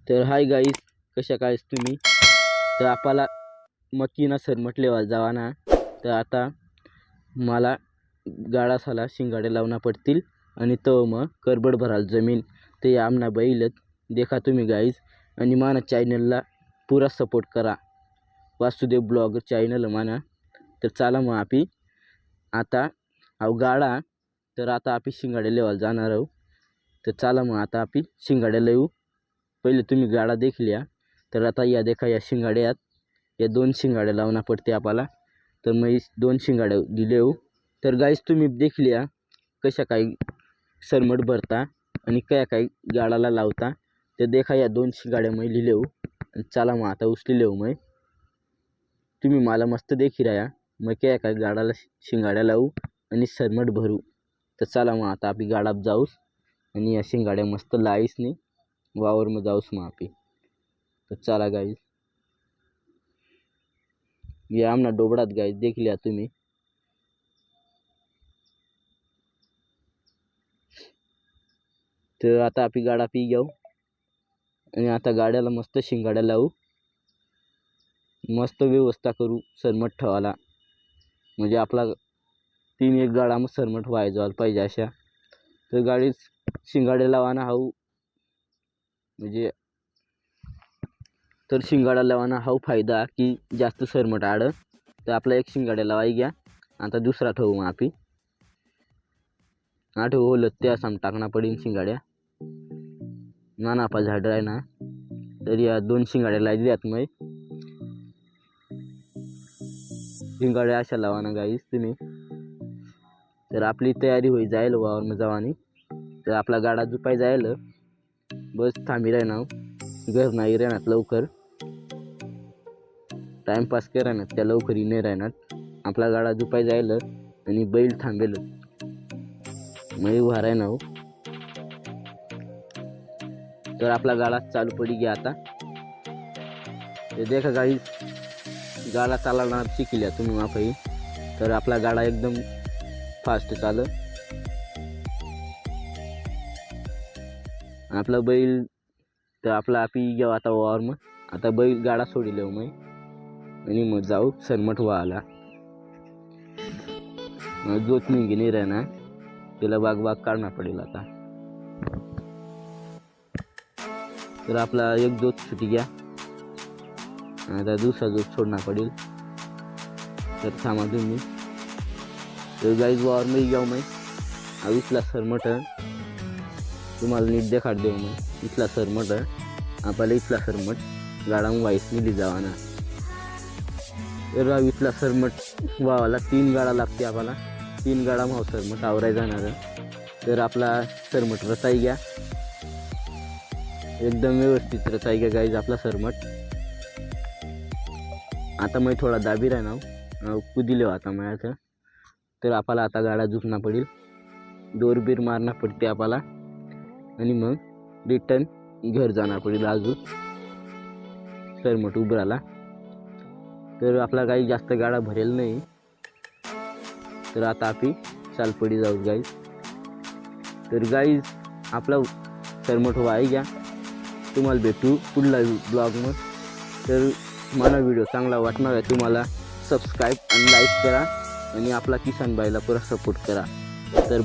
तर hi guys, कशा कायच तुम्ही. तर आपल्याला मकीना सरमट लेवायला जावा ना. तर आता मला गाडासाला शिंगाडे लावना पडतील आणि तो मग करबड भराल जमीन. ते आमना बैलत देखा तुम्ही गाईस. आणि माना चॅनलला पुरा सपोर्ट करा. वासुदेव ब्लॉगर चॅनल माना. तर चला मग आपी आता गाडा. तर आता आपी शिंगाडे लेवायला जाणार आहोत. तर चला मग आता आपी शिंगाडे लेऊ. पहिले तुम्ही गाडा देख लिया. तर आता या देखा या शिंगाड्यात या 2 शिंगाड्या लावना पडते आपल्याला. तर मग 2 शिंगाड्या दिले हो. तर गाईस तुम्ही देख लिया कशा काही सरमट भरता आणि काय गाडाला लावता. तर देखा या 2 शिंगाड्या मैं लिहिले हो. चला मग आता उचलेले हो. मैं तुम्ही मला मस्त देखी राहा. मग काय गाडाला शिंगाड्या लावू आणि सरमट भरू. तर चला मग आता आपली गाडात जाऊस आणि या शिंगाड्या मस्त लाईस नाही वावर में जाऊस मग आपी. तर चला गाईस, ये आमना डोबडात गाईस देख लिया तुम्ही. तर आता आपली गाडा पी घेऊ आणि आता गाड्याला मस्त शिंगाड्या लावू. मस्त व्यवस्था करू सरमट ठेवायला. म्हणजे आपला 3-1 गाडा मग सरमट व्हायला पाहिजे अशा. तर गाडी शिंगाड्या लावाना हाऊ म्हणजे तर शिंगाडा लावाना हा फायदा की जास्त सरमट आड. तर आपला एक शिंगाड्या लावाई घ्या. आता दुसरा ठेवू मग आपी आठव होलं त्या साम टाकना पडीन शिंगाड्या. नानापा झाड आहे ना. तर या 2 शिंगाड्या लावली द्यात. मग शिंगाड्या अशा लावाना गाईस तुम्ही. तर आपली तयारी होई जाईल वावर में जावानी. तर आपला गाडा जुपाय जाईल. बस थांबी राहणार घर नाही राहणार लवकर. टाइमपास करा ना त्या लवकर नाही राहणार. आपला गाडा जुपाय जाईल आणि बैल थांबेल मग उभा राहणार. तर आपला गाडा चालू पडी गया आता. ते देखा गाडी गाडा चालवणार शिकल्या तुम्ही माफी. तर आपला गाडा एकदम फास्ट चाल. आपला बैल तर आपला आपी घेऊ आता वावर. मग आता बैल गाडा सोडिले मग आणि मग जाऊ सरमट व्हायला. जोत निघी नाही राहणार. त्याला बाग काढणं पडेल आता. तर आपला एक जोत सुटी घ्या. आता दुसरा जोत सोडणं पडेल. तर थांबा तुम्ही. तर गाईज वावर में जाऊ. मैं इथला सरमट तुम्हाला नीट देखाड देऊ. मग इथला सरमट आपल्याला इथला सरमट गाडा वाईस मिली जावा ना. तर इथला सरमट वावाला 3 गाडा लागते आपल्याला. 3 गाडा भाव सरमट आवराय जाणार. तर आपला सरमट रचाई घ्या. एकदम व्यवस्थित रचाई घ्या गाईज आपला सरमट. आता मैं थोडा दाबी राहणार कुदिले आता माझ्या. तर आपल्याला आता गाडा झुकना पडेल. दोरबीर मारणं पडते आपल्याला आणि मग रिटर्न घर जाणार पडेल अजून सरमट उभराला. तर आपला काही जास्त गाडा भरेल नाही. तर आता आपली चालपडी जाऊ गाईज. तर गाईज आपला सरमट व्हाय घ्या. तुम्हाला भेटू पुढला ब्लॉगमध्ये. तर मला व्हिडिओ चांगला वाटणार आहे तुम्हाला सबस्क्राईब आणि लाईक करा आणि आपला किसान बाईला पुरा सपोर्ट करा. तर